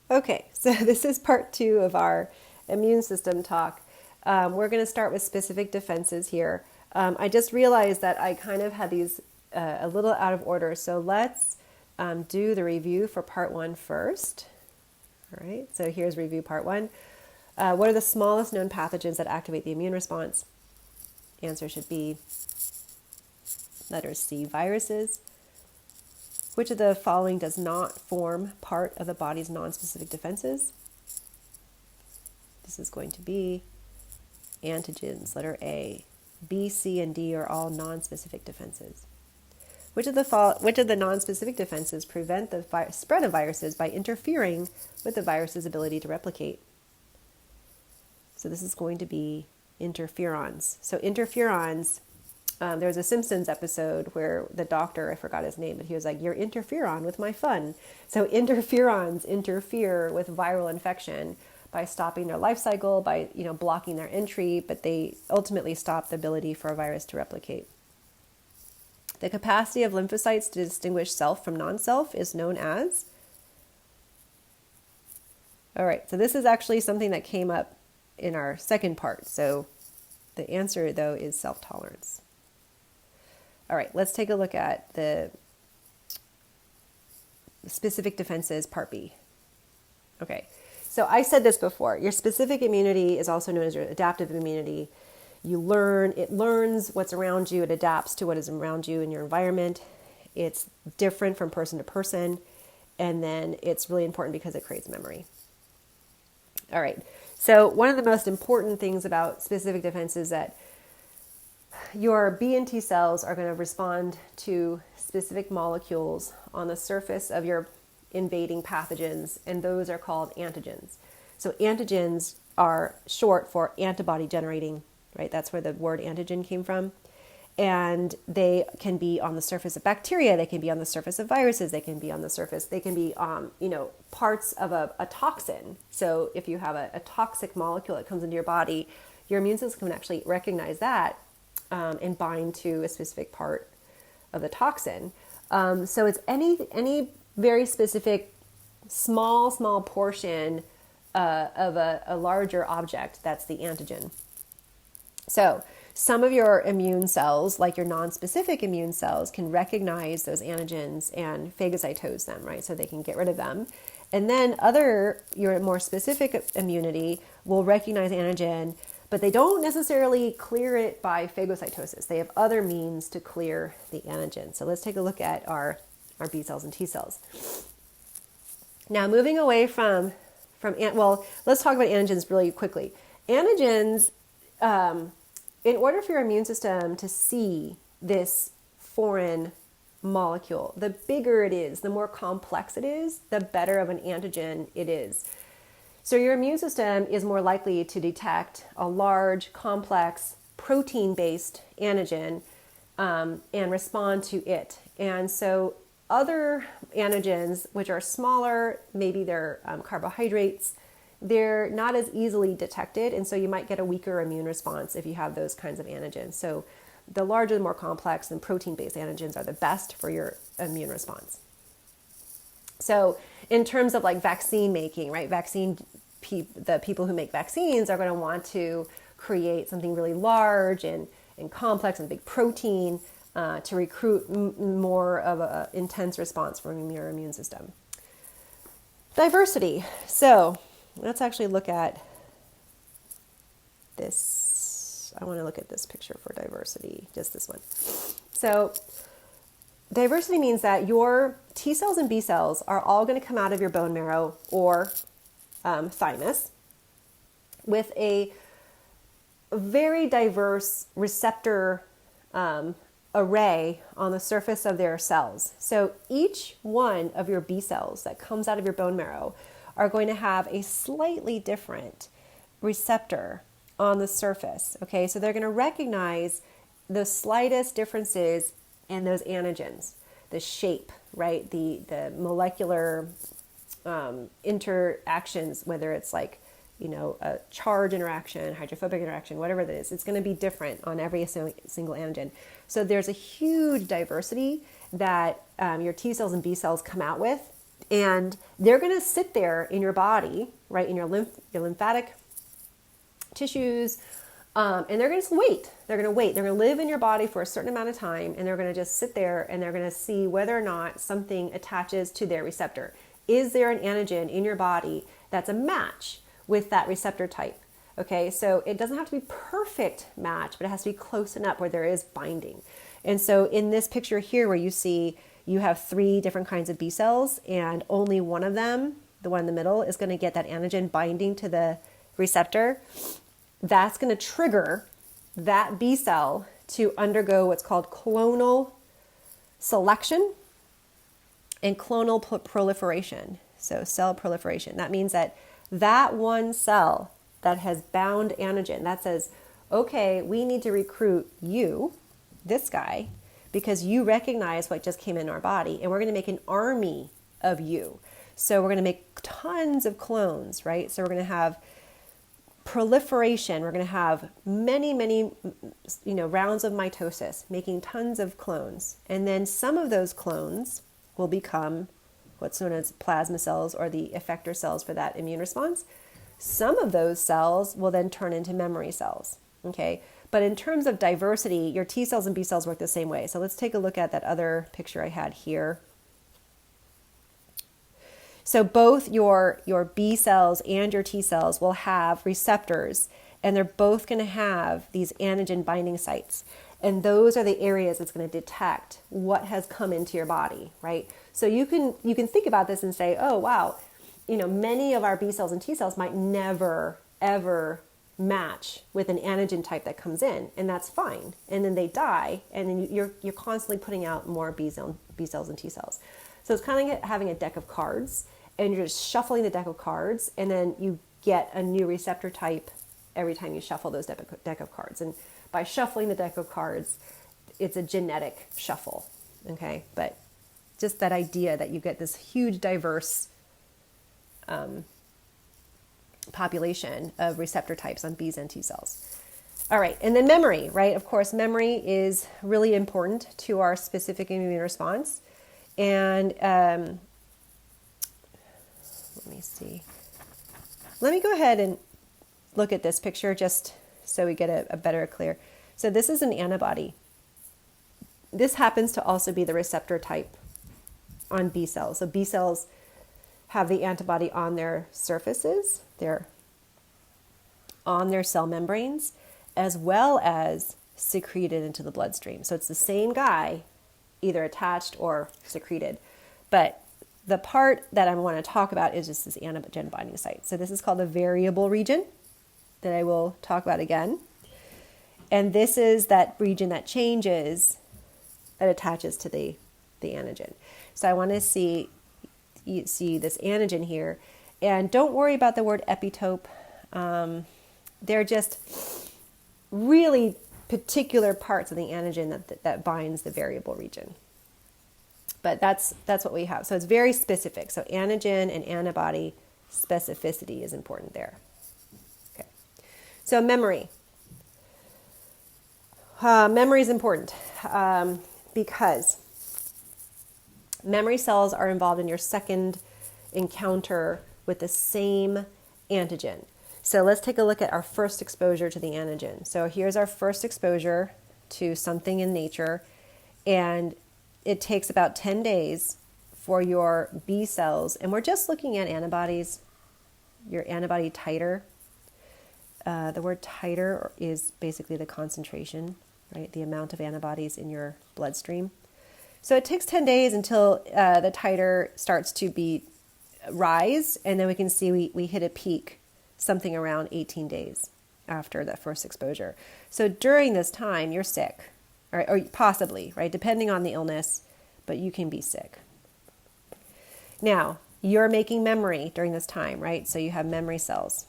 Okay, so this is part 2 of our immune system talk. We're going to start with specific defenses here. I just realized that I kind of had these a little out of order, so let's do the review for part 1 first. All right, so here's review part 1. What are the smallest known pathogens that activate the immune response? Answer should be letter C, viruses. Which of the following does not form part of the body's nonspecific defenses? This is going to be antigens, letter A. B, C, and D are all nonspecific defenses. Which of the nonspecific defenses prevent the spread of viruses by interfering with the virus's ability to replicate? So this is going to be interferons. So interferons, there was a Simpsons episode where the doctor, I forgot his name, but he was like, "You're interferon with my fun." So interferons interfere with viral infection by stopping their life cycle, by blocking their entry, but they ultimately stop the ability for a virus to replicate. The capacity of lymphocytes to distinguish self from non-self is known as? All right, so this is actually something that came up in our second part. So the answer, though, is self-tolerance. All right, let's take a look at the specific defenses, part B. Okay, so I said this before. Your specific immunity is also known as your adaptive immunity. It learns what's around you, it adapts to what is around you in your environment. It's different from person to person, and then it's really important because it creates memory. All right, so one of the most important things about specific defense is that your B and T cells are going to respond to specific molecules on the surface of your invading pathogens, and those are called antigens. So antigens are short for antibody generating, right? That's where the word antigen came from. And they can be on the surface of bacteria, they can be on the surface of viruses, they can be on the surface, they can be parts of a toxin. So if you have a toxic molecule that comes into your body, your immune system can actually recognize that and bind to a specific part of the toxin. So it's any very specific small portion of a larger object that's the antigen. So some of your immune cells, like your non-specific immune cells, can recognize those antigens and phagocytose them, right? So they can get rid of them. And then your more specific immunity will recognize antigen, but they don't necessarily clear it by phagocytosis. They have other means to clear the antigen. So let's take a look at our B cells and T cells. Now, moving away let's talk about antigens really quickly. Antigens, in order for your immune system to see this foreign molecule, the bigger it is, the more complex it is, the better of an antigen it is. So your immune system is more likely to detect a large, complex, protein-based antigen and respond to it. And so other antigens, which are smaller, maybe they're carbohydrates, they're not as easily detected, and so you might get a weaker immune response if you have those kinds of antigens. So the larger, the more complex and protein-based antigens are the best for your immune response. So in terms of like vaccine making, right? The people who make vaccines are going to want to create something really large and complex and big protein to recruit more of an intense response from your immune system. Diversity. So let's actually look at this. I want to look at this picture for diversity, just this one. So diversity means that your T cells and B cells are all going to come out of your bone marrow or thymus with a very diverse receptor array on the surface of their cells. So each one of your B cells that comes out of your bone marrow are going to have a slightly different receptor on the surface. Okay, so they're going to recognize the slightest differences in those antigens, the shape, right? The molecular interactions, whether it's like, a charge interaction, hydrophobic interaction, whatever it is, it's going to be different on every single antigen. So there's a huge diversity that your T cells and B cells come out with And they're going to sit there in your body, right, in your lymphatic tissues, and they're going to wait. They're going to wait. They're going to live in your body for a certain amount of time, and they're going to just sit there, and they're going to see whether or not something attaches to their receptor. Is there an antigen in your body that's a match with that receptor type? Okay, so it doesn't have to be perfect match, but it has to be close enough where there is binding. And so in this picture here where you see you have 3 different kinds of B cells, and only one of them, the one in the middle, is going to get that antigen binding to the receptor. That's going to trigger that B cell to undergo what's called clonal selection and clonal proliferation. So cell proliferation. That means that one cell that has bound antigen, that says, okay, we need to recruit you, this guy, because you recognize what just came in our body, and we're going to make an army of you. So we're going to make tons of clones, right? So we're going to have proliferation. We're going to have many, rounds of mitosis, making tons of clones. And then some of those clones will become what's known as plasma cells, or the effector cells for that immune response. Some of those cells will then turn into memory cells, okay? But in terms of diversity, your T cells and B cells work the same way. So let's take a look at that other picture I had here. So both your B cells and your T cells will have receptors, and they're both going to have these antigen binding sites. And those are the areas that's going to detect what has come into your body, right? So you can think about this and say, oh, wow, many of our B cells and T cells might never, ever match with an antigen type that comes in, and that's fine. And then they die, and then you're constantly putting out more B cells and T cells. So it's kind of like having a deck of cards, and you're just shuffling the deck of cards, and then you get a new receptor type every time you shuffle those deck of cards. And by shuffling the deck of cards, it's a genetic shuffle, okay? But just that idea that you get this huge diverse population of receptor types on B's and T cells. All right, and then memory, right? Of course, memory is really important to our specific immune response. And let me see. Let me go ahead and look at this picture just so we get a better clear. So this is an antibody. This happens to also be the receptor type on B cells. So B cells have the antibody on their surfaces, they're on their cell membranes, as well as secreted into the bloodstream. So it's the same guy, either attached or secreted. But the part that I want to talk about is just this antigen binding site. So this is called the variable region that I will talk about again. And this is that region that changes, that attaches to the antigen. So I want to see this antigen here. And don't worry about the word epitope. They're just really particular parts of the antigen that binds the variable region. But that's what we have. So it's very specific. So antigen and antibody specificity is important there. Okay. So memory. Memory is important because memory cells are involved in your second encounter with the same antigen. So let's take a look at our first exposure to the antigen. So here's our first exposure to something in nature, and it takes about 10 days for your B cells, and we're just looking at antibodies, your antibody titer. The word titer is basically the concentration, right? The amount of antibodies in your bloodstream. So it takes 10 days until the titer starts to rise, and then we can see we hit a peak something around 18 days after that first exposure. So during this time, you're sick, or possibly, right? Depending on the illness, but you can be sick. Now, you're making memory during this time, right? So you have memory cells.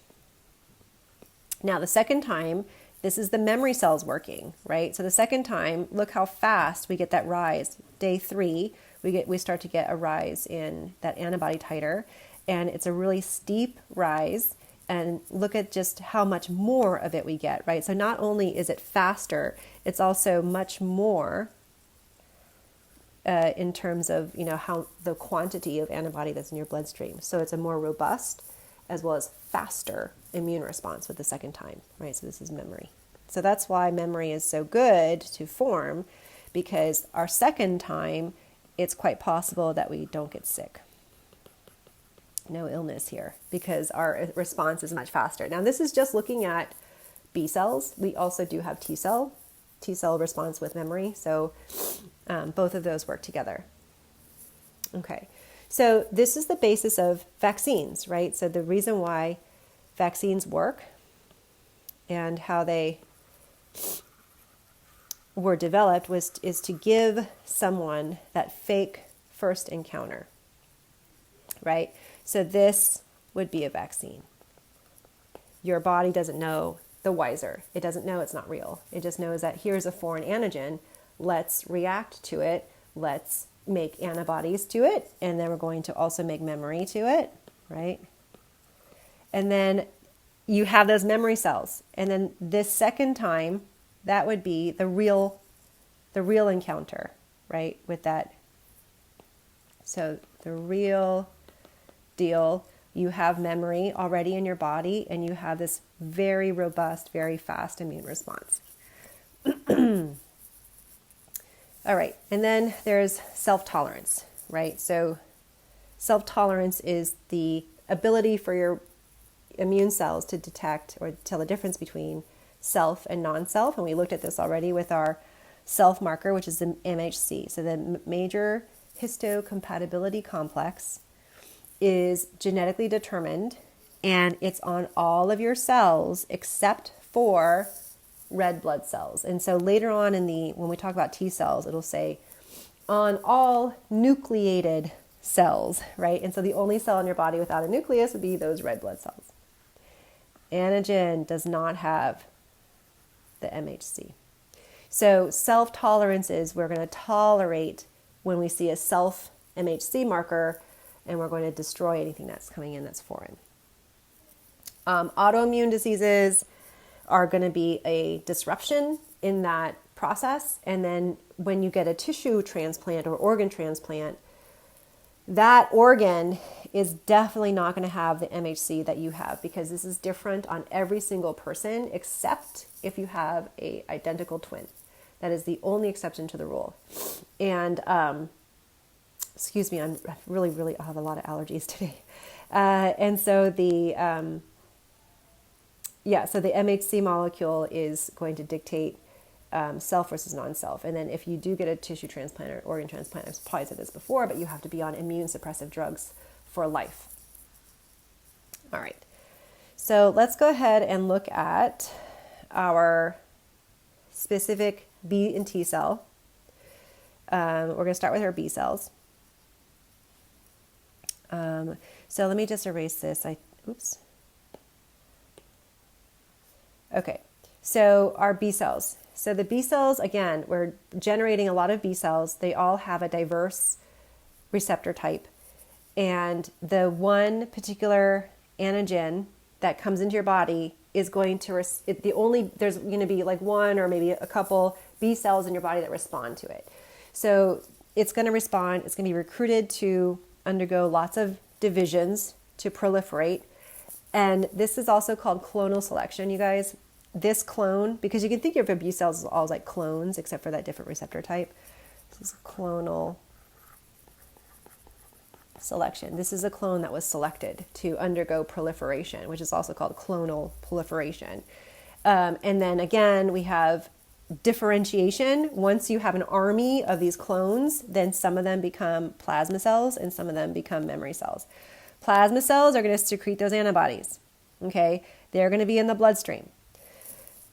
Now, the second time, this is the memory cells working, right? So the second time, look how fast we get that rise. Day 3, we start to get a rise in that antibody titer, and it's a really steep rise. And look at just how much more of it we get, right? So not only is it faster, it's also much more in terms of, how the quantity of antibody that's in your bloodstream. So it's a more robust as well as faster immune response with the second time, right? So this is memory. So that's why memory is so good to form, because our second time, it's quite possible that we don't get sick. No illness here, because our response is much faster. Now, this is just looking at B cells. We also do have T cell response with memory. So both of those work together. Okay, so this is the basis of vaccines, right? So the reason why vaccines work and how they were developed is to give someone that fake first encounter, right? So this would be a vaccine. Your body doesn't know the wiser. It doesn't know it's not real. It just knows that here's a foreign antigen. Let's react to it. Let's make antibodies to it. And then we're going to also make memory to it, right? And then you have those memory cells. And then this second time, that would be the real encounter, right? With that. So the real deal, you have memory already in your body, and you have this very robust, very fast immune response. All right, and then there's self-tolerance, right? So self-tolerance is the ability for your immune cells to detect or tell the difference between self and non-self, and we looked at this already with our self marker, which is the MHC. So the major histocompatibility complex is genetically determined, and it's on all of your cells except for red blood cells. And so later on when we talk about T cells, it'll say on all nucleated cells, right? And so the only cell in your body without a nucleus would be those red blood cells. Antigen does not have the MHC. So self-tolerance is we're going to tolerate when we see a self MHC marker, and we're going to destroy anything that's coming in that's foreign. Autoimmune diseases are going to be a disruption in that process. And then when you get a tissue transplant or organ transplant, that organ is definitely not going to have the MHC that you have, because this is different on every single person except if you have a identical twin. That is the only exception to the rule. And excuse me, I have a lot of allergies today. And so so the MHC molecule is going to dictate self versus non-self. And then if you do get a tissue transplant or organ transplant, I've probably said this before, but you have to be on immune suppressive drugs for life. All right. So let's go ahead and look at our specific B and T cell. We're going to start with our B cells. So let me just erase this. Oops. Okay, so our B cells. So the B cells, again, we're generating a lot of B cells. They all have a diverse receptor type. And the one particular antigen that comes into your body is going to, there's going to be like one or maybe a couple B cells in your body that respond to it. So it's going to respond, it's going to be recruited to undergo lots of divisions to proliferate. And this is also called clonal selection, you guys. This clone, because you can think of your B cells as all like clones, except for that different receptor type. This is clonal selection. This is a clone that was selected to undergo proliferation, which is also called clonal proliferation. And then again, we have differentiation. Once you have an army of these clones, then some of them become plasma cells and some of them become memory cells. Plasma cells are going to secrete those antibodies. Okay, they're going to be in the bloodstream.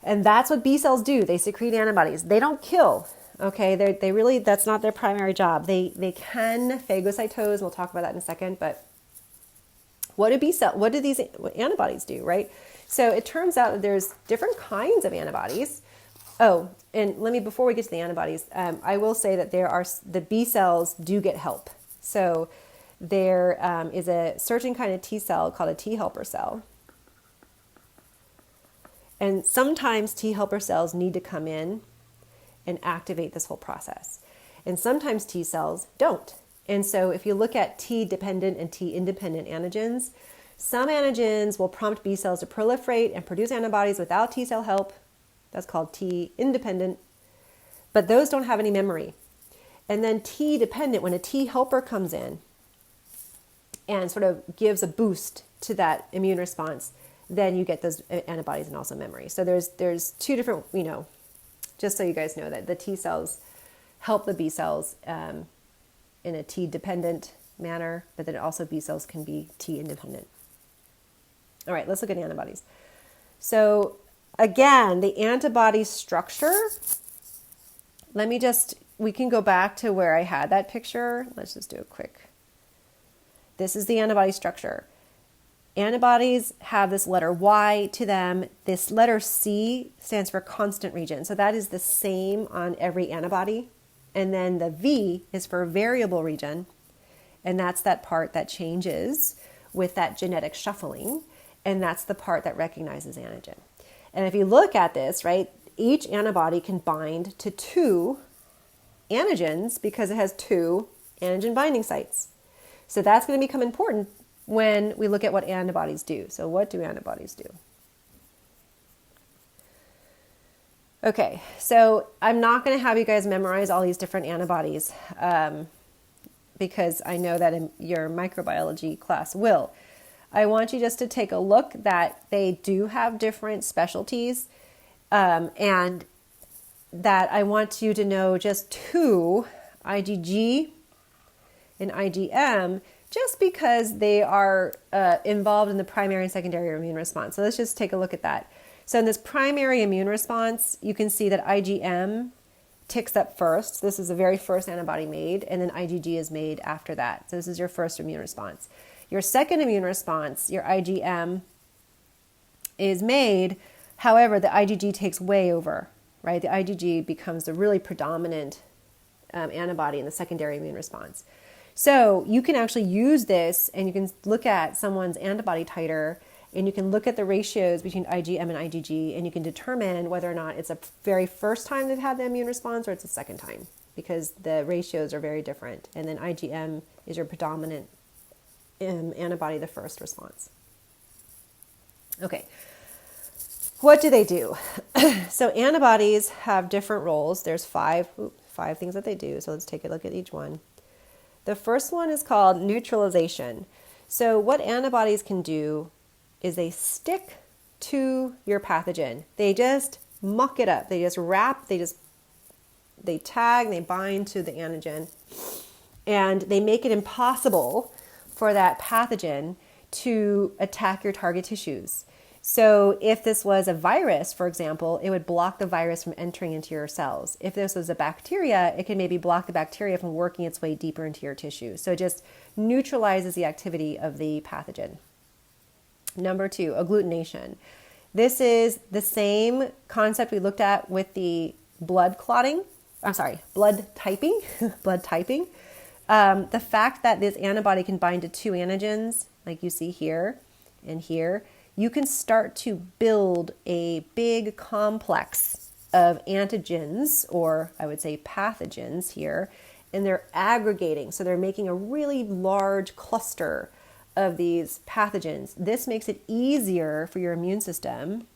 And that's what B cells do. They secrete antibodies. They don't kill. Okay, they really, that's not their primary job. They can phagocytose. We'll talk about that in a second. But what do these antibodies do, right? So it turns out that there's different kinds of antibodies. Oh, and before we get to the antibodies, I will say that the B cells do get help. So there is a certain kind of T cell called a T helper cell. And sometimes T helper cells need to come in and activate this whole process. And sometimes T cells don't. And so if you look at T-dependent and T-independent antigens, some antigens will prompt B cells to proliferate and produce antibodies without T cell help. That's called T-independent. But those don't have any memory. And then T-dependent, when a T helper comes in and sort of gives a boost to that immune response, then you get those antibodies and also memory. So there's two different, just so you guys know that the T cells help the B cells in a T-dependent manner, but then also B cells can be T-independent. All right, let's look at antibodies. So again, the antibody structure, we can go back to where I had that picture. Let's just do a quick. This is the antibody structure. Antibodies have this letter Y to them. This letter C stands for constant region. So that is the same on every antibody. And then the V is for variable region. And that's that part that changes with that genetic shuffling. And that's the part that recognizes antigen. And if you look at this, right, each antibody can bind to two antigens because it has two antigen binding sites. So that's going to become important when we look at what antibodies do. So what do antibodies do? Okay, so I'm not going to have you guys memorize all these different antibodies because I know that in your microbiology class will. I want you just to take a look that they do have different specialties and that I want you to know just two, IgG and IgM, just because they are involved in the primary and secondary immune response. So let's just take a look at that. So in this primary immune response, you can see that IgM ticks up first. This is the very first antibody made, and then IgG is made after that. So this is your first immune response. Your second immune response, your IgM, is made. However, the IgG takes way over, right? The IgG becomes the really predominant antibody in the secondary immune response. So you can actually use this and you can look at someone's antibody titer and you can look at the ratios between IgM and IgG and you can determine whether or not it's a very first time they've had the immune response or it's a second time because the ratios are very different. And then IgM is your predominant antibody, the first response. Okay, what do they do? So antibodies have different roles. There's five things that they do. So let's take a look at each one. The first one is called neutralization. So what antibodies can do is they stick to your pathogen. They just muck it up. They just wrap, they tag, they bind to the antigen, and they make it impossible for that pathogen to attack your target tissues. So if this was a virus, for example, it would block the virus from entering into your cells. If this was a bacteria, it can maybe block the bacteria from working its way deeper into your tissue. So it just neutralizes the activity of the pathogen. Number 2, agglutination. This is the same concept we looked at with the blood typing. blood typing. The fact that this antibody can bind to two antigens, like you see here and here, you can start to build a big complex of antigens, or I would say pathogens here, and they're aggregating. So they're making a really large cluster of these pathogens. This makes it easier for your immune system,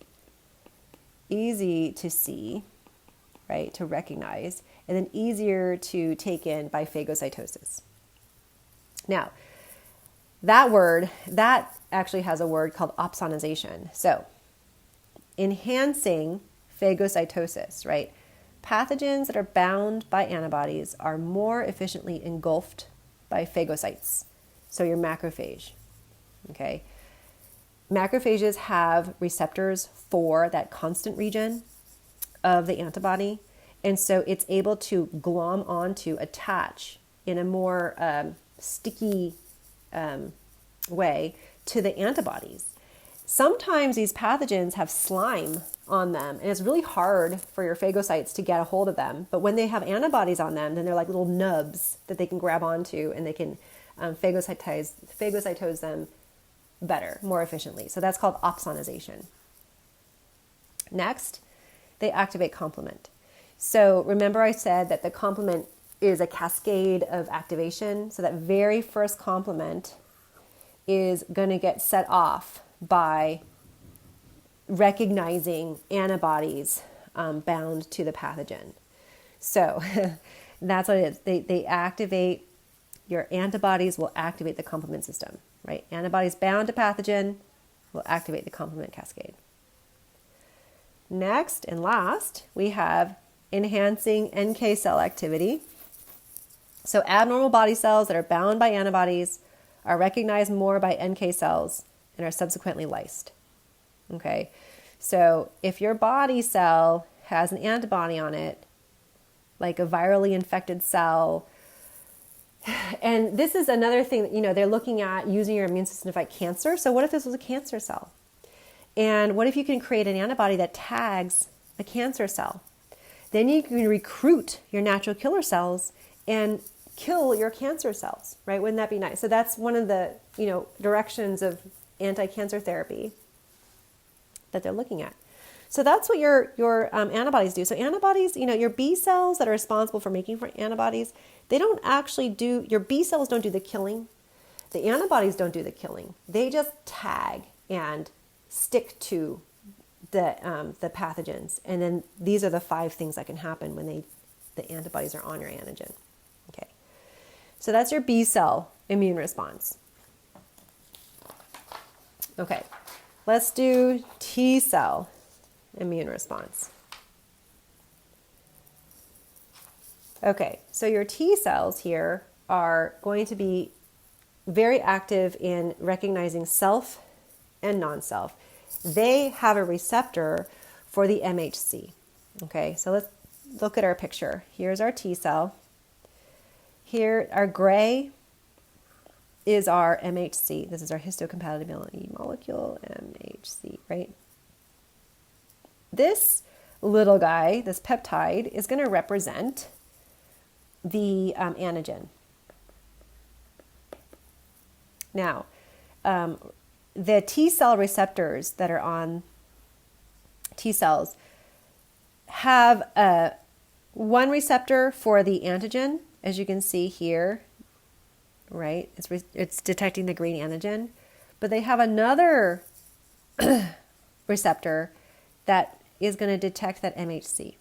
easy to see, right, to recognize, and then easier to take in by phagocytosis. Now, that actually has a word called Oxonization. So, enhancing phagocytosis, right? Pathogens that are bound by antibodies are more efficiently engulfed by phagocytes. So your macrophage, okay? Macrophages have receptors for that constant region of the antibody. And so it's able to glom onto, attach in a more sticky way to the antibodies. Sometimes these pathogens have slime on them, and it's really hard for your phagocytes to get a hold of them. But when they have antibodies on them, then they're like little nubs that they can grab onto, and they can phagocytose them better, more efficiently. So that's called opsonization. Next, they activate complement. So remember I said that the complement is a cascade of activation. So that very first complement is going to get set off by recognizing antibodies bound to the pathogen. So that's what it is. They activate, your antibodies will activate the complement system, right? Antibodies bound to pathogen will activate the complement cascade. Next and last, we have enhancing NK cell activity. So abnormal body cells that are bound by antibodies are recognized more by NK cells and are subsequently lysed. Okay, so if your body cell has an antibody on it, like a virally infected cell, and this is another thing that, they're looking at using your immune system to fight cancer. So what if this was a cancer cell? And what if you can create an antibody that tags a cancer cell? Then you can recruit your natural killer cells and kill your cancer cells, right? Wouldn't that be nice? So that's one of the, directions of anti-cancer therapy that they're looking at. So that's what your antibodies do. So antibodies, your B cells that are responsible for making antibodies, they don't actually do, your B cells don't do the killing. The antibodies don't do the killing. They just tag and stick to the pathogens. And then these are the 5 things that can happen when the antibodies are on your antigen. Okay. So that's your B cell immune response. Okay. Let's do T cell immune response. Okay, so your T cells here are going to be very active in recognizing self and non-self. They have a receptor for the MHC. Okay, so let's look at our picture. Here's our T cell. Here, our gray is our MHC. This is our histocompatibility molecule, MHC, right? This little guy, this peptide, is going to represent the antigen. Now, the T cell receptors that are on T cells have one receptor for the antigen, as you can see here, right? It's detecting the green antigen, but they have another receptor that is going to detect that MHC.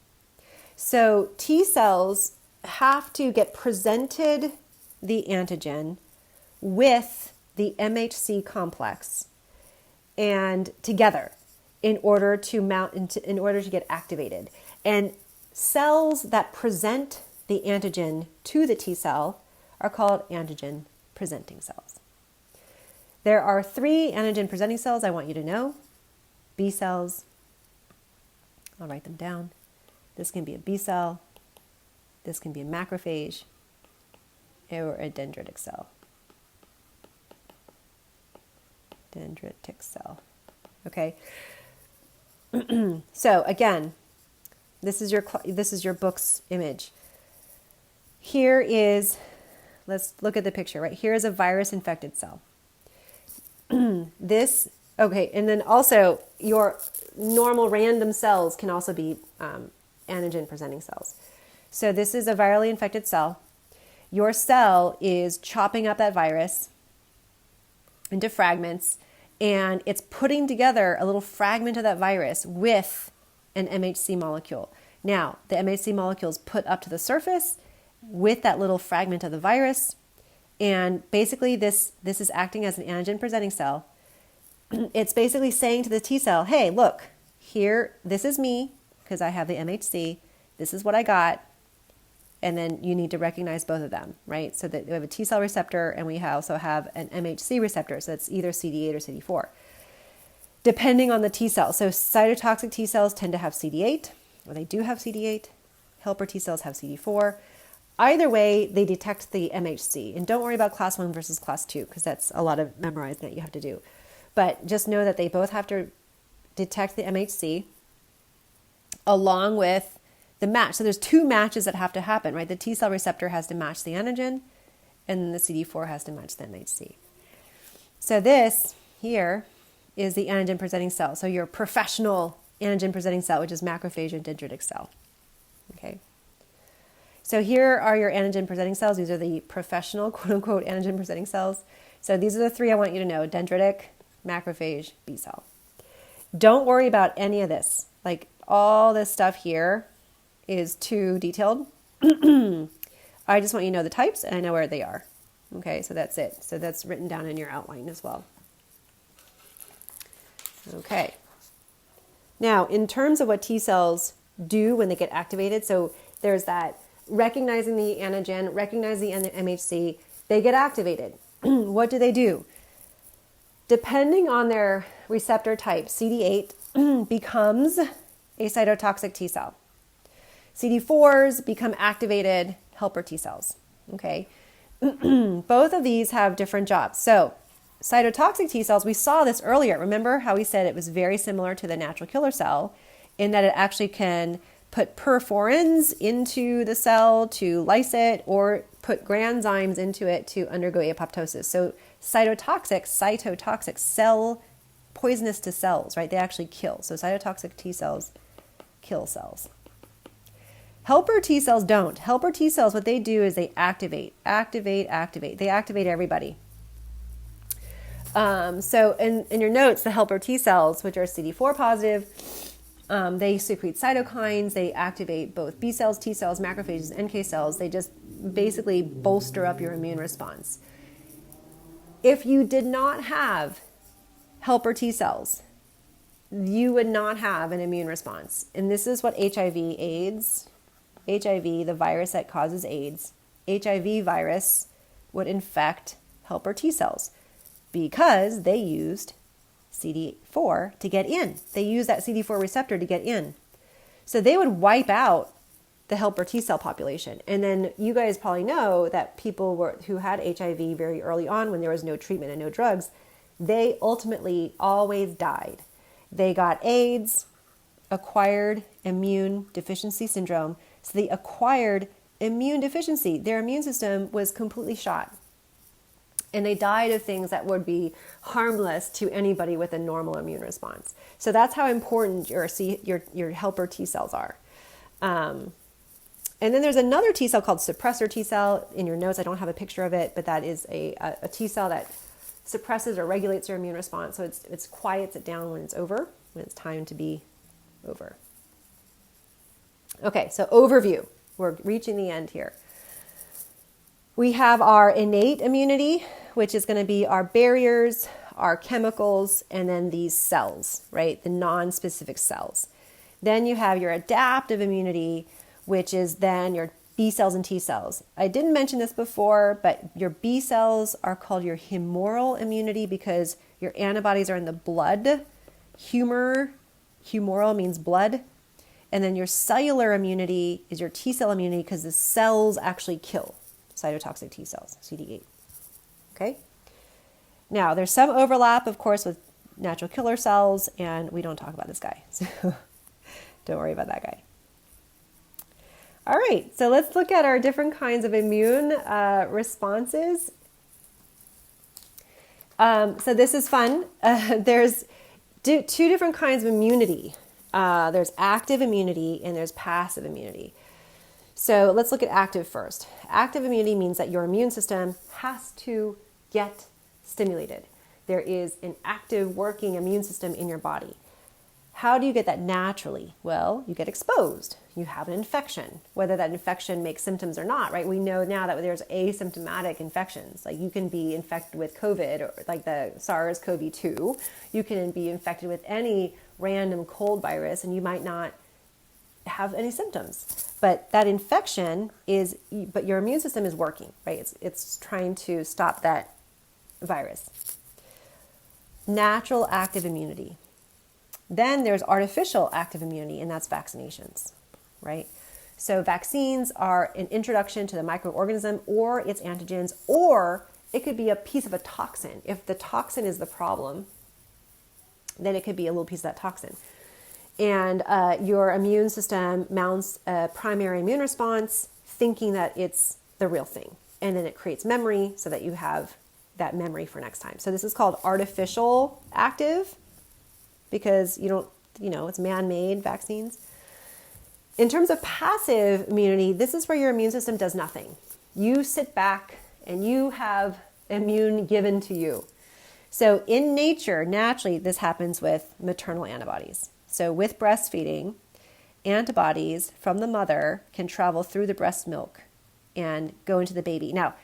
So T cells have to get presented the antigen with the MHC complex and together in order to in order to get activated. And cells that present the antigen to the T cell are called antigen presenting cells. There are 3 antigen presenting cells I want you to know. B cells. I'll write them down. This can be a B cell. This can be a macrophage or a dendritic cell. Dendritic cell. Okay. So again, this is your book's image. Here is, let's look at the picture, right? Here is a virus infected cell. Okay, and then also your normal random cells can also be antigen presenting cells. So this is a virally infected cell. Your cell is chopping up that virus into fragments, and it's putting together a little fragment of that virus with an MHC molecule. Now, the MHC molecule is put up to the surface with that little fragment of the virus, and basically this is acting as an antigen presenting cell. It's basically saying to the T cell, hey, look, here, this is me, because I have the MHC, this is what I got, and then you need to recognize both of them, right? So that we have a T cell receptor, and we also have an MHC receptor, so it's either CD8 or CD4, depending on the T cell. So cytotoxic T cells tend to have CD8, or they do have CD8. Helper T cells have CD4. Either way, they detect the MHC. And don't worry about class 1 versus class 2, because that's a lot of memorizing that you have to do. But just know that they both have to detect the MHC along with the match. So there's 2 matches that have to happen, right? The T cell receptor has to match the antigen, and then the CD4 has to match the MHC. So this here is the antigen presenting cell. So your professional antigen presenting cell, which is macrophage and dendritic cell. Okay. So here are your antigen presenting cells. These are the professional, quote unquote, antigen presenting cells. So these are the three I want you to know: dendritic, macrophage, B cell. Don't worry about any of this. Like all this stuff here is too detailed. I just want you to know the types and I know where they are. Okay, so that's it. So that's written down in your outline as well. Okay. Now, in terms of what T cells do when they get activated, so there's that recognizing the antigen, recognizing the MHC, they get activated. What do they do? Depending on their receptor type, CD8 becomes a cytotoxic T cell. CD4s become activated helper T cells. Okay. Both of these have different jobs. So cytotoxic T cells, we saw this earlier. Remember how we said it was very similar to the natural killer cell in that it actually can put perforins into the cell to lyse it or put granzymes into it to undergo apoptosis. So cytotoxic, cell, poisonous to cells, right? They actually kill. So cytotoxic T cells kill cells. Helper T cells don't. Helper T cells, what they do is they activate. They activate everybody. So in your notes, the helper T cells, which are CD4 positive, they secrete cytokines. They activate both B cells, T cells, macrophages, NK cells. They just basically bolster up your immune response. If you did not have helper T cells, you would not have an immune response. And this is what HIV, the virus that causes AIDS, HIV virus would infect helper T cells because they used CD4 to get in. They used that CD4 receptor to get in. So they would wipe out the helper T cell population. And then you guys probably know that people who had HIV very early on when there was no treatment and no drugs, they ultimately always died. They got AIDS, acquired immune deficiency syndrome. So they acquired immune deficiency. Their immune system was completely shot. And they died of things that would be harmless to anybody with a normal immune response. So that's how important your helper T cells are. And then there's another T cell called suppressor T cell. In your notes, I don't have a picture of it, but that is a T cell that suppresses or regulates your immune response. So it quiets it down when it's over, when it's time to be over. Okay, so overview. We're reaching the end here. We have our innate immunity, which is going to be our barriers, our chemicals, and then these cells, right? The non-specific cells. Then you have your adaptive immunity, which is then your B cells and T cells. I didn't mention this before, but your B cells are called your humoral immunity because your antibodies are in the blood. Humoral means blood. And then your cellular immunity is your T cell immunity because the cells actually kill cytotoxic T cells, CD8. Okay? Now, there's some overlap, of course, with natural killer cells, and we don't talk about this guy. So don't worry about that guy. All right, so let's look at our different kinds of immune responses. So this is fun. There's two different kinds of immunity. There's active immunity and there's passive immunity. So let's look at active first. Active immunity means that your immune system has to get stimulated. There is an active working immune system in your body. How do you get that naturally? Well, you get exposed. You have an infection, whether that infection makes symptoms or not, right? We know now that there's asymptomatic infections. Like you can be infected with COVID or like the SARS-CoV-2. You can be infected with any random cold virus and you might not have any symptoms. But that infection but your immune system is working, right? It's trying to stop that virus. Natural active immunity. Then there's artificial active immunity, and that's vaccinations, right? So vaccines are an introduction to the microorganism or its antigens, or it could be a piece of a toxin. If the toxin is the problem, then it could be a little piece of that toxin. And your immune system mounts a primary immune response thinking that it's the real thing. And then it creates memory so that you have that memory for next time. So this is called artificial active because it's man-made vaccines. In terms of passive immunity, this is where your immune system does nothing. You sit back and you have immune given to you. So in nature, naturally, this happens with maternal antibodies. So with breastfeeding, antibodies from the mother can travel through the breast milk and go into the baby. Now,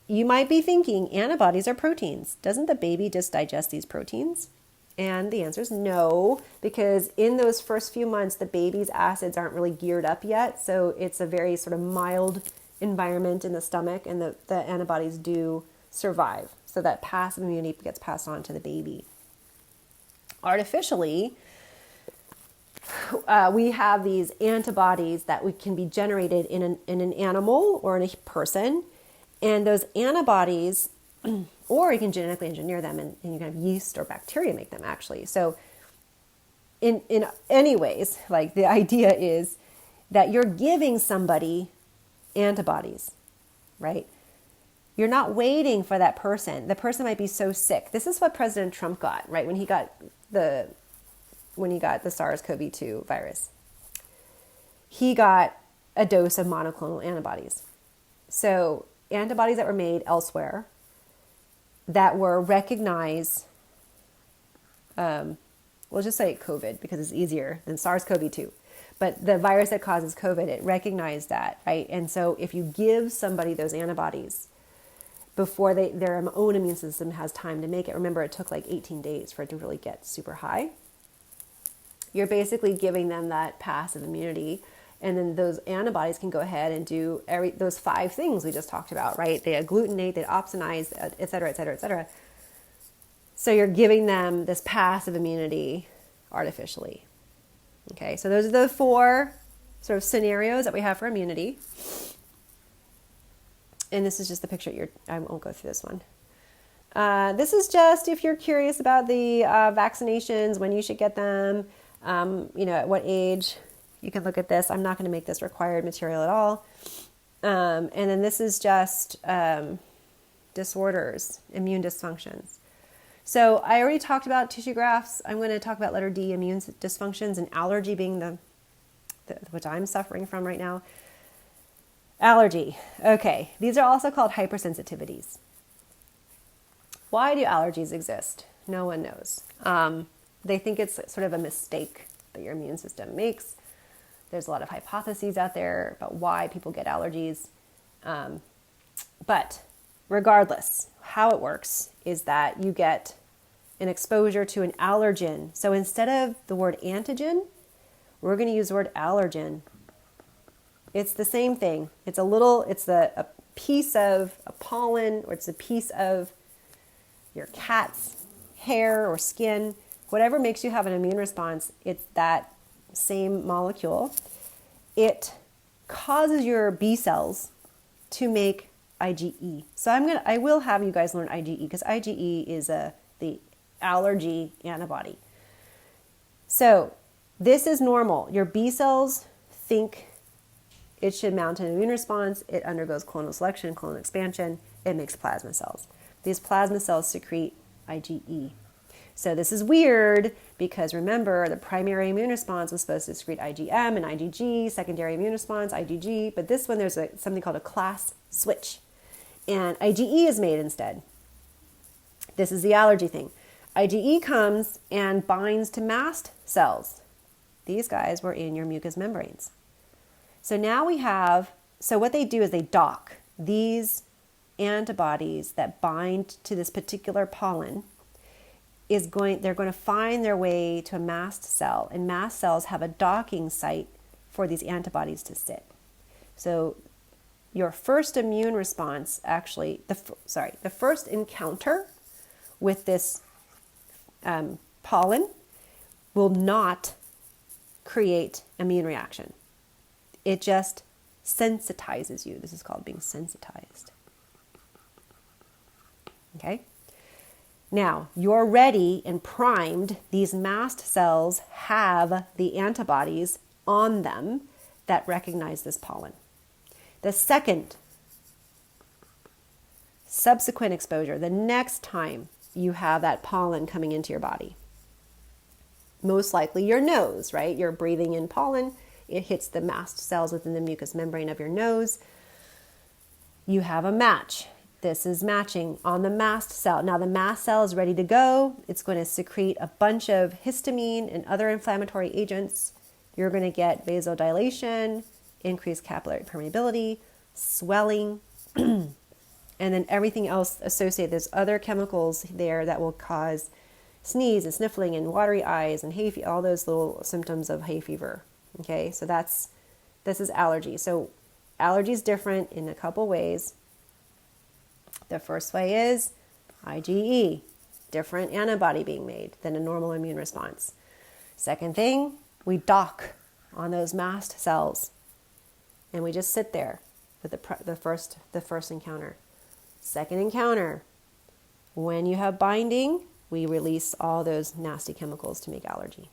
you might be thinking antibodies are proteins. Doesn't the baby just digest these proteins? And the answer is no, because in those first few months, the baby's acids aren't really geared up yet. So it's a very sort of mild environment in the stomach, and the antibodies do survive. So that passive immunity gets passed on to the baby. Artificially, we have these antibodies that can be generated in an animal or in a person. And those antibodies, or you can genetically engineer them, and you can have yeast or bacteria make them actually. So in any ways, like the idea is that you're giving somebody antibodies, right? You're not waiting for that person. The person might be so sick. This is what President Trump got, right? When he got the SARS-CoV-2 virus. He got a dose of monoclonal antibodies. So antibodies that were made elsewhere that were recognized, we'll just say COVID because it's easier than SARS-CoV-2. But the virus that causes COVID, it recognized that, right? And so if you give somebody those antibodies before their own immune system has time to make it, remember it took like 18 days for it to really get super high. You're basically giving them that passive immunity, and then those antibodies can go ahead and do those 5 things we just talked about, right? They agglutinate, they opsonize, et cetera, et cetera, et cetera. So you're giving them this passive immunity artificially. Okay, so those are the 4 sort of scenarios that we have for immunity. And this is just the picture. I won't go through this one. This is just if you're curious about the vaccinations, when you should get them, at what age. You can look at this. I'm not going to make this required material at all. And then this is just disorders, immune dysfunctions. So I already talked about tissue grafts. I'm going to talk about letter D, immune dysfunctions, and allergy being which I'm suffering from right now. Allergy. Okay, these are also called hypersensitivities. Why do allergies exist? No one knows. They think it's sort of a mistake that your immune system makes. There's a lot of hypotheses out there about why people get allergies. But regardless, how it works is that you get an exposure to an allergen. So instead of the word antigen, we're going to use the word allergen. It's the same thing. It's a piece of a pollen, or it's a piece of your cat's hair or skin. Whatever makes you have an immune response, it's that same molecule. It causes your B cells to make IgE. So I will have you guys learn IgE, because IgE is the allergy antibody. So this is normal. Your B cells think it should mount an immune response. It undergoes clonal selection, clonal expansion. It makes plasma cells. These plasma cells secrete IgE. So this is weird because remember, the primary immune response was supposed to secrete IgM and IgG, secondary immune response, IgG, but this one there's something called a class switch. And IgE is made instead. This is the allergy thing. IgE comes and binds to mast cells. These guys were in your mucous membranes. So now so what they do is they dock these antibodies that bind to this particular pollen. They're going to find their way to a mast cell, and mast cells have a docking site for these antibodies to sit. So your first immune response, actually, the first encounter with this pollen will not create immune reaction. It just sensitizes you. This is called being sensitized. Okay? Now, you're ready and primed. These mast cells have the antibodies on them that recognize this pollen. The second subsequent exposure, the next time you have that pollen coming into your body, most likely your nose, right? You're breathing in pollen. it hits the mast cells within the mucous membrane of your nose. You have a match. This is matching on the mast cell. Now the mast cell is ready to go. It's going to secrete a bunch of histamine and other inflammatory agents. You're going to get vasodilation, increased capillary permeability, swelling, and then everything else associated. There's other chemicals there that will cause sneeze and sniffling and watery eyes and hay fever, all those little symptoms of hay fever. Okay, so this is allergy. So allergy is different in a couple ways. The first way is IgE, different antibody being made than a normal immune response. Second thing, we dock on those mast cells, and we just sit there with the first encounter. Second encounter, when you have binding, we release all those nasty chemicals to make allergy.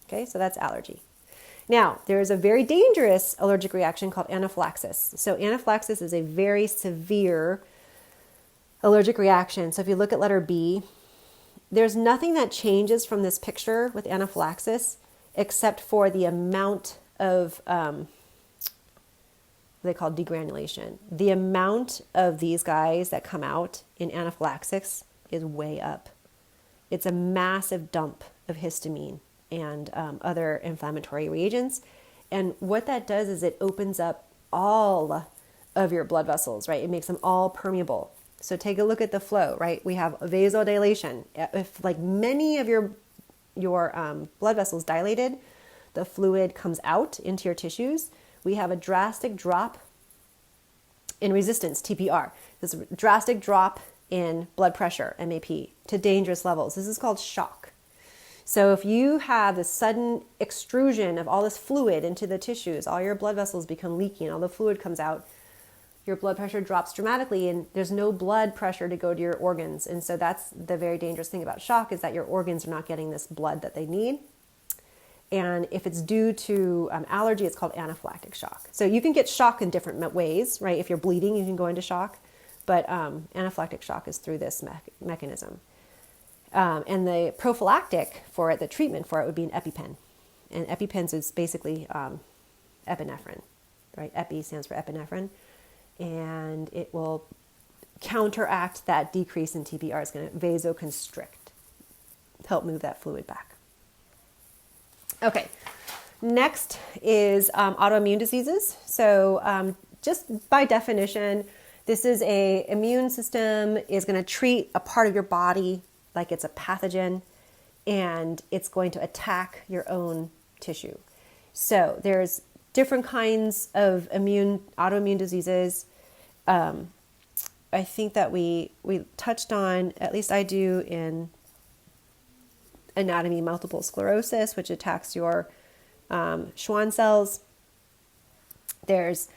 Okay, so that's allergy. Now, there is a very dangerous allergic reaction called anaphylaxis. So anaphylaxis is a very severe allergic reaction. So if you look at letter B, there's nothing that changes from this picture with anaphylaxis except for the amount of they call degranulation. The amount of these guys that come out in anaphylaxis is way up. It's a massive dump of histamine and other inflammatory reagents. And what that does is it opens up all of your blood vessels, right? It makes them all permeable. So take a look at the flow, right? We have vasodilation. If like many of your blood vessels dilated, the fluid comes out into your tissues. We have a drastic drop in resistance, TPR. This drastic drop in blood pressure, MAP, to dangerous levels. This is called shock. So if you have a sudden extrusion of all this fluid into the tissues, all your blood vessels become leaky and all the fluid comes out, your blood pressure drops dramatically and there's no blood pressure to go to your organs. And so that's the very dangerous thing about shock, is that your organs are not getting this blood that they need. And if it's due to allergy, it's called anaphylactic shock. So you can get shock in different ways, right? If you're bleeding, you can go into shock. But anaphylactic shock is through this mechanism. And the prophylactic for it, the treatment for it, would be an EpiPen. And EpiPens is basically epinephrine, right? Epi stands for epinephrine. And it will counteract that decrease in TPR. It's going to vasoconstrict, help move that fluid back. Okay, next is autoimmune diseases. So just by definition, this is a immune system is going to treat a part of your body like it's a pathogen, and it's going to attack your own tissue. So there's different kinds of autoimmune diseases. I think that we touched on, at least I do, in anatomy, multiple sclerosis, which attacks your Schwann cells. There's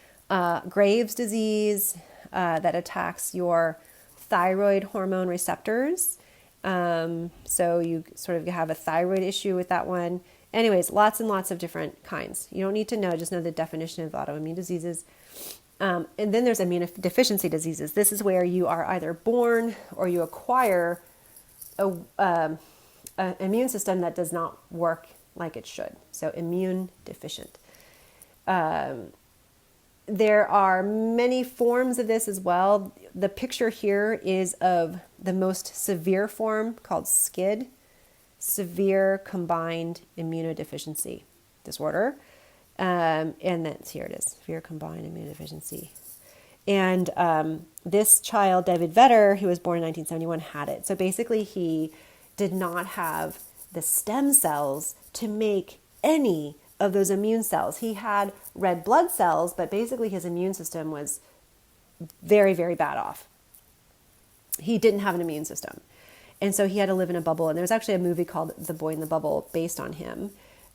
Graves' disease that attacks your thyroid hormone receptors. So you sort of have a thyroid issue with that one. Anyways, lots and lots of different kinds. You don't need to know, just know the definition of autoimmune diseases. And then there's immunodeficiency diseases. This is where you are either born or you acquire an immune system that does not work like it should. So immune deficient. There are many forms of this as well. The picture here is of the most severe form called SCID, severe combined immunodeficiency disorder. And then here it is, severe combined immunodeficiency. And this child, David Vetter, who was born in 1971, had it. So basically he did not have the stem cells to make any of those immune cells. He had red blood cells, but basically his immune system was very, very bad off. He didn't have an immune system. And so he had to live in a bubble. And there's actually a movie called The Boy in the Bubble based on him.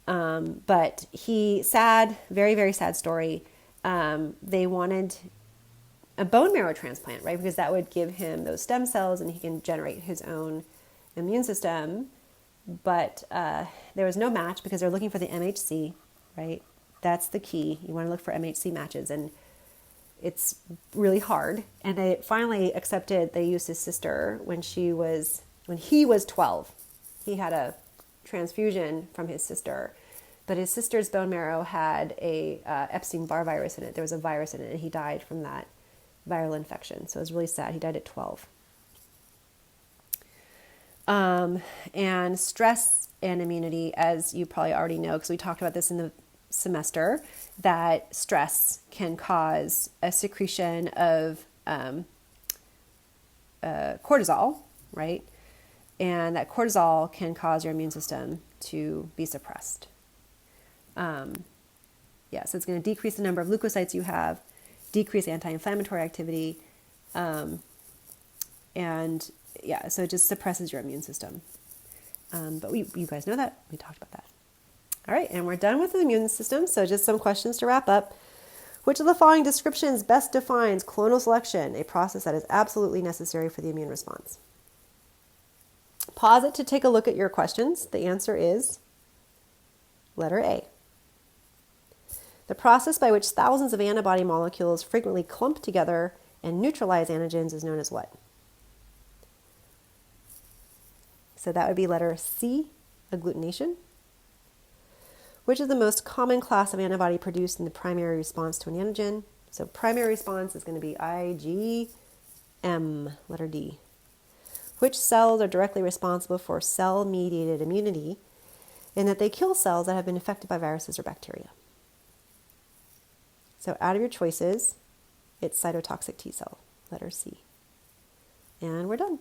But very, very sad story. They wanted a bone marrow transplant, right? Because that would give him those stem cells and he can generate his own immune system. But there was no match because they're looking for the MHC, right? That's the key. You want to look for MHC matches, and it's really hard. And they finally accepted. They used his sister when he was 12. He had a transfusion from his sister, but his sister's bone marrow had a Epstein-Barr virus in it. There was a virus in it, and he died from that viral infection. So it was really sad. He died at 12. And stress and immunity, as you probably already know, because we talked about this in the semester, that stress can cause a secretion of cortisol, right? And that cortisol can cause your immune system to be suppressed. So it's going to decrease the number of leukocytes you have, decrease anti-inflammatory activity, so it just suppresses your immune system. But you guys know that. We talked about that. All right, and we're done with the immune system, so just some questions to wrap up. Which of the following descriptions best defines clonal selection, a process that is absolutely necessary for the immune response? Pause it to take a look at your questions. The answer is letter A. The process by which thousands of antibody molecules frequently clump together and neutralize antigens is known as what? So that would be letter C, agglutination. Which is the most common class of antibody produced in the primary response to an antigen? So primary response is going to be IgM, letter D. Which cells are directly responsible for cell-mediated immunity in that they kill cells that have been infected by viruses or bacteria? So out of your choices, it's cytotoxic T cell, letter C. And we're done.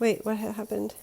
Wait, what happened?